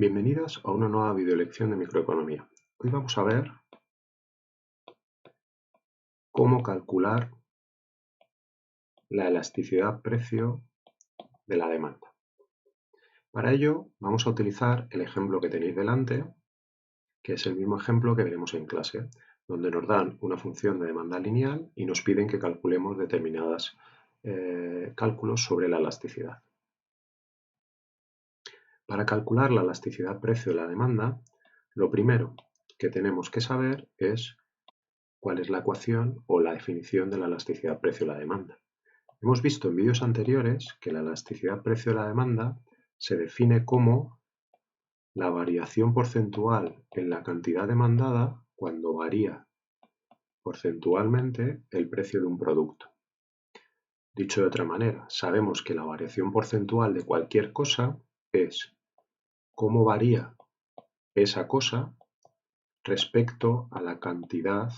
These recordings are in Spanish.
Bienvenidos a una nueva videolección de microeconomía. Hoy vamos a ver cómo calcular la elasticidad precio de la demanda. Para ello vamos a utilizar el ejemplo que tenéis delante, que es el mismo ejemplo que veremos en clase, donde nos dan una función de demanda lineal y nos piden que calculemos determinados cálculos sobre la elasticidad. Para calcular la elasticidad precio de la demanda, lo primero que tenemos que saber es cuál es la ecuación o la definición de la elasticidad precio de la demanda. Hemos visto en vídeos anteriores que la elasticidad precio de la demanda se define como la variación porcentual en la cantidad demandada cuando varía porcentualmente el precio de un producto. Dicho de otra manera, sabemos que la variación porcentual de cualquier cosa es cómo varía esa cosa respecto a la cantidad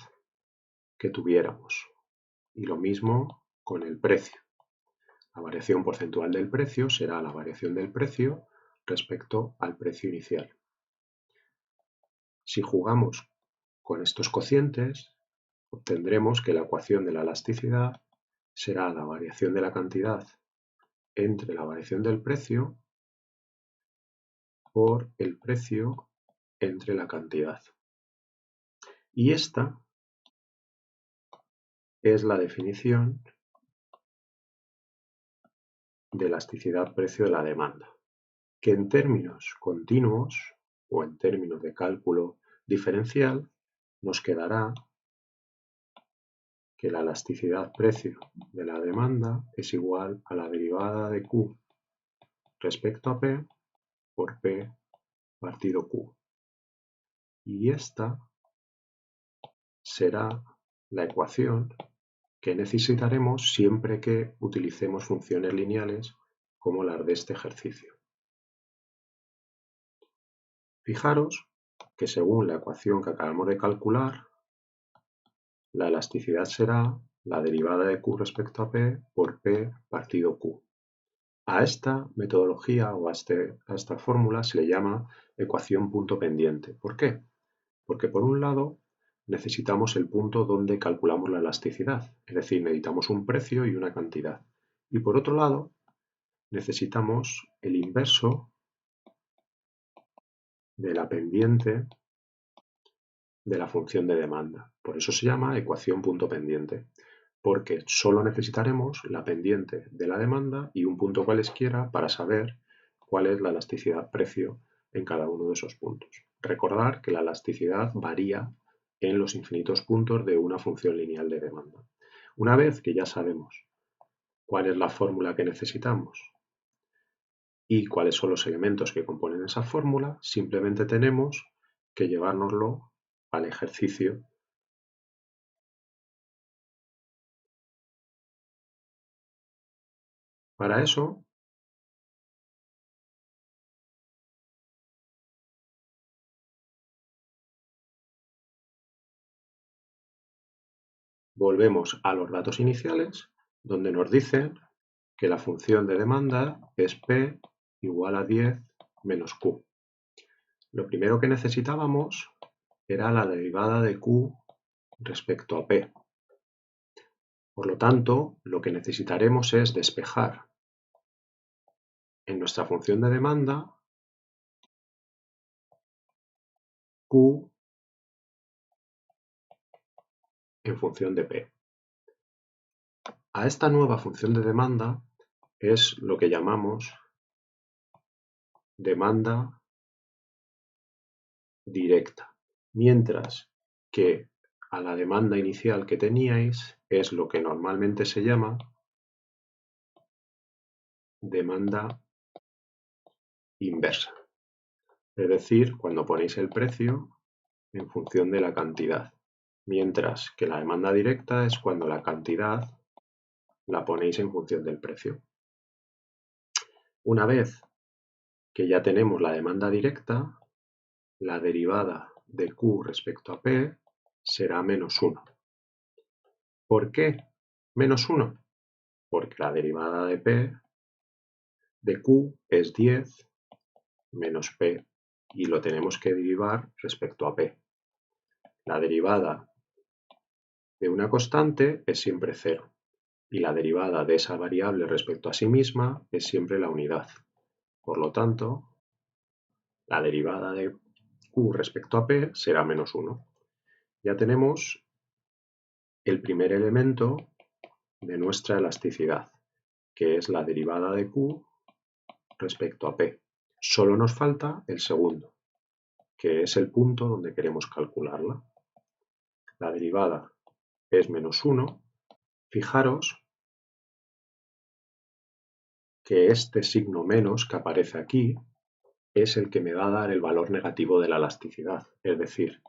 que tuviéramos. Y lo mismo con el precio. La variación porcentual del precio será la variación del precio respecto al precio inicial. Si jugamos con estos cocientes, obtendremos que la ecuación de la elasticidad será la variación de la cantidad entre la variación del precio por el precio entre la cantidad. Y esta es la definición de elasticidad precio de la demanda, que en términos continuos o en términos de cálculo diferencial nos quedará que la elasticidad precio de la demanda es igual a la derivada de Q respecto a P por P partido Q. Y esta será la ecuación que necesitaremos siempre que utilicemos funciones lineales como las de este ejercicio. Fijaros que según la ecuación que acabamos de calcular, la elasticidad será la derivada de Q respecto a P por P partido Q. A esta metodología o a esta fórmula se le llama ecuación punto pendiente. ¿Por qué? Porque por un lado necesitamos el punto donde calculamos la elasticidad, es decir, necesitamos un precio y una cantidad. Y por otro lado necesitamos el inverso de la pendiente de la función de demanda. Por eso se llama ecuación punto pendiente, porque solo necesitaremos la pendiente de la demanda y un punto cualesquiera para saber cuál es la elasticidad precio en cada uno de esos puntos. Recordar que la elasticidad varía en los infinitos puntos de una función lineal de demanda. Una vez que ya sabemos cuál es la fórmula que necesitamos y cuáles son los elementos que componen esa fórmula, simplemente tenemos que llevárnoslo al ejercicio. Para eso, volvemos a los datos iniciales, donde nos dicen que la función de demanda es P igual a 10 menos Q. Lo primero que necesitábamos era la derivada de Q respecto a P. Por lo tanto, lo que necesitaremos es despejar en nuestra función de demanda Q en función de P. A esta nueva función de demanda es lo que llamamos demanda directa, mientras que a la demanda inicial que teníais es lo que normalmente se llama demanda inversa, es decir, cuando ponéis el precio en función de la cantidad, mientras que la demanda directa es cuando la cantidad la ponéis en función del precio. Una vez que ya tenemos la demanda directa, la derivada de Q respecto a P será menos 1. ¿Por qué menos 1? Porque la derivada de P de Q es 10 menos P y lo tenemos que derivar respecto a P. La derivada de una constante es siempre 0 y la derivada de esa variable respecto a sí misma es siempre la unidad. Por lo tanto, la derivada de Q respecto a P será menos 1. Ya tenemos el primer elemento de nuestra elasticidad, que es la derivada de Q respecto a P. Solo nos falta el segundo, que es el punto donde queremos calcularla. La derivada es menos 1. Fijaros que este signo menos que aparece aquí es el que me va a dar el valor negativo de la elasticidad, es decir,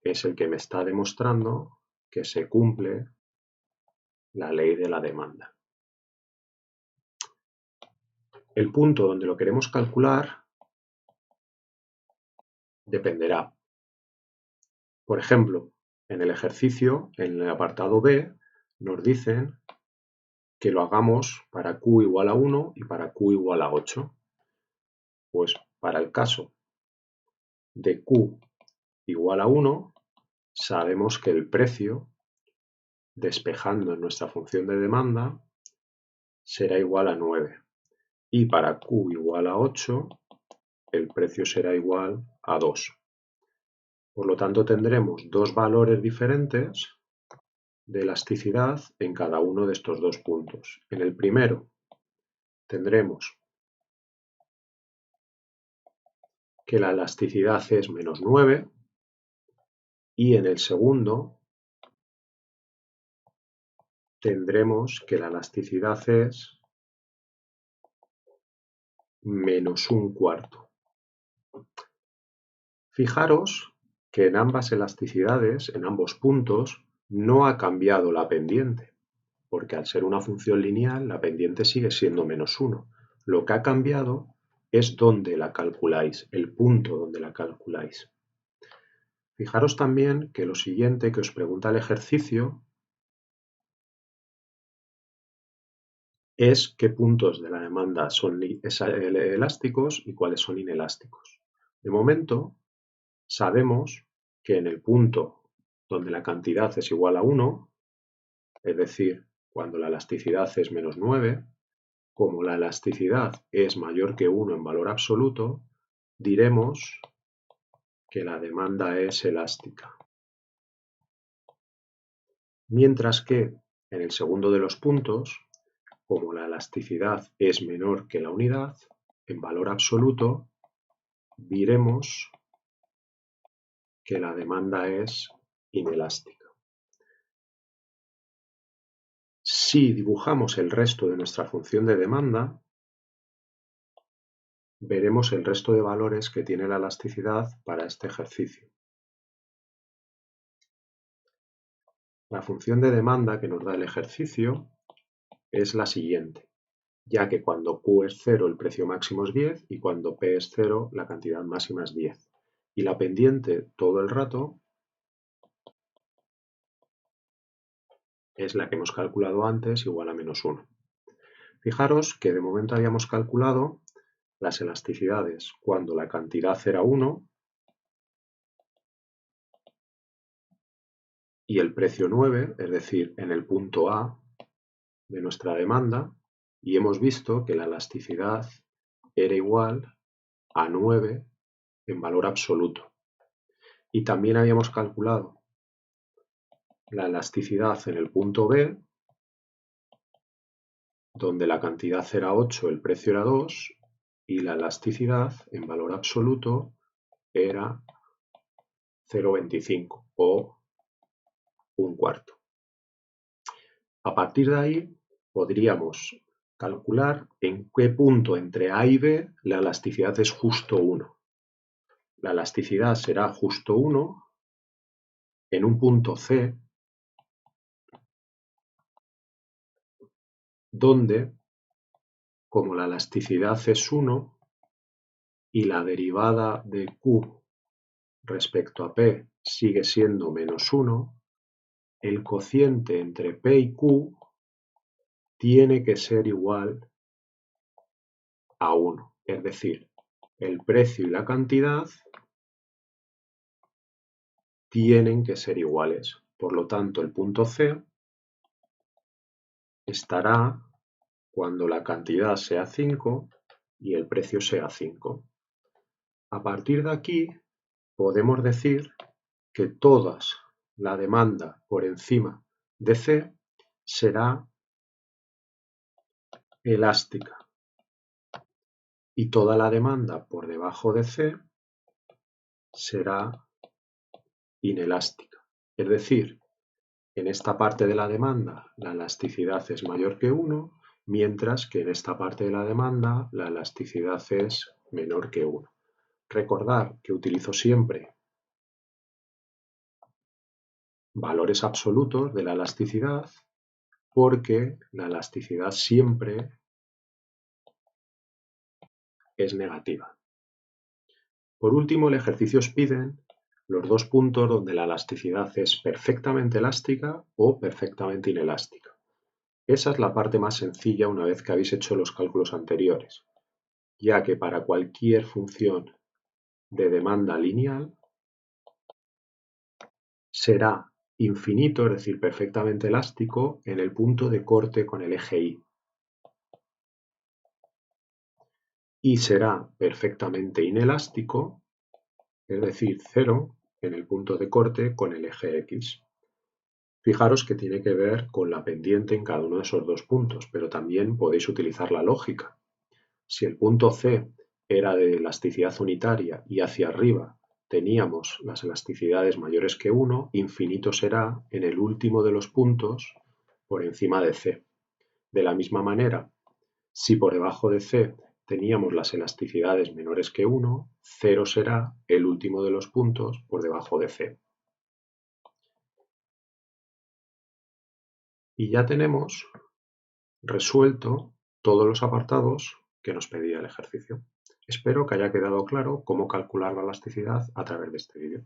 es el que me está demostrando que se cumple la ley de la demanda. El punto donde lo queremos calcular dependerá. Por ejemplo, en el ejercicio, en el apartado B, nos dicen que lo hagamos para Q igual a 1 y para Q igual a 8. Pues para el caso de Q igual a 1, sabemos que el precio, despejando en nuestra función de demanda, será igual a 9. Y para Q igual a 8, el precio será igual a 2. Por lo tanto, tendremos dos valores diferentes de elasticidad en cada uno de estos dos puntos. En el primero tendremos que la elasticidad es menos 9 y en el segundo tendremos que la elasticidad es menos un cuarto. Fijaros que en ambas elasticidades, en ambos puntos, no ha cambiado la pendiente, porque al ser una función lineal, la pendiente sigue siendo menos 1. Lo que ha cambiado es dónde la calculáis, el punto donde la calculáis. Fijaros también que lo siguiente que os pregunta el ejercicio es qué puntos de la demanda son elásticos y cuáles son inelásticos. De momento, sabemos que en el punto donde la cantidad es igual a 1, es decir, cuando la elasticidad es menos 9, como la elasticidad es mayor que 1 en valor absoluto, diremos que la demanda es elástica. Mientras que en el segundo de los puntos, como la elasticidad es menor que la unidad, en valor absoluto, diremos que la demanda es inelástica. Si dibujamos el resto de nuestra función de demanda, veremos el resto de valores que tiene la elasticidad para este ejercicio. La función de demanda que nos da el ejercicio es la siguiente, ya que cuando Q es 0 el precio máximo es 10 y cuando P es 0 la cantidad máxima es 10. Y la pendiente todo el rato es la que hemos calculado antes, igual a menos 1. Fijaros que de momento habíamos calculado las elasticidades cuando la cantidad era 1 y el precio 9, es decir, en el punto A de nuestra demanda, y hemos visto que la elasticidad era igual a 9 en valor absoluto. Y también habíamos calculado la elasticidad en el punto B, donde la cantidad era 8, el precio era 2, y la elasticidad en valor absoluto era 0,25 o un cuarto. A partir de ahí podríamos calcular en qué punto entre A y B la elasticidad es justo 1. La elasticidad será justo 1 en un punto C, donde, como la elasticidad es 1 y la derivada de Q respecto a P sigue siendo menos 1, el cociente entre P y Q tiene que ser igual a 1. Es decir, el precio y la cantidad tienen que ser iguales. Por lo tanto, el punto C estará cuando la cantidad sea 5 y el precio sea 5. A partir de aquí, podemos decir que toda la demanda por encima de C será elástica y toda la demanda por debajo de C será inelástica. Es decir, en esta parte de la demanda la elasticidad es mayor que 1, mientras que en esta parte de la demanda la elasticidad es menor que 1. Recordar que utilizo siempre valores absolutos de la elasticidad porque la elasticidad siempre es negativa. Por último, el ejercicio os piden los dos puntos donde la elasticidad es perfectamente elástica o perfectamente inelástica. Esa es la parte más sencilla una vez que habéis hecho los cálculos anteriores, ya que para cualquier función de demanda lineal será infinito, es decir, perfectamente elástico, en el punto de corte con el eje Y. Y será perfectamente inelástico, es decir, cero, en el punto de corte con el eje X. Fijaros que tiene que ver con la pendiente en cada uno de esos dos puntos, pero también podéis utilizar la lógica. Si el punto C era de elasticidad unitaria y hacia arriba teníamos las elasticidades mayores que 1, infinito será en el último de los puntos por encima de C. De la misma manera, si por debajo de C teníamos las elasticidades menores que 1, 0 será el último de los puntos por debajo de C. Y ya tenemos resuelto todos los apartados que nos pedía el ejercicio. Espero que haya quedado claro cómo calcular la elasticidad a través de este vídeo.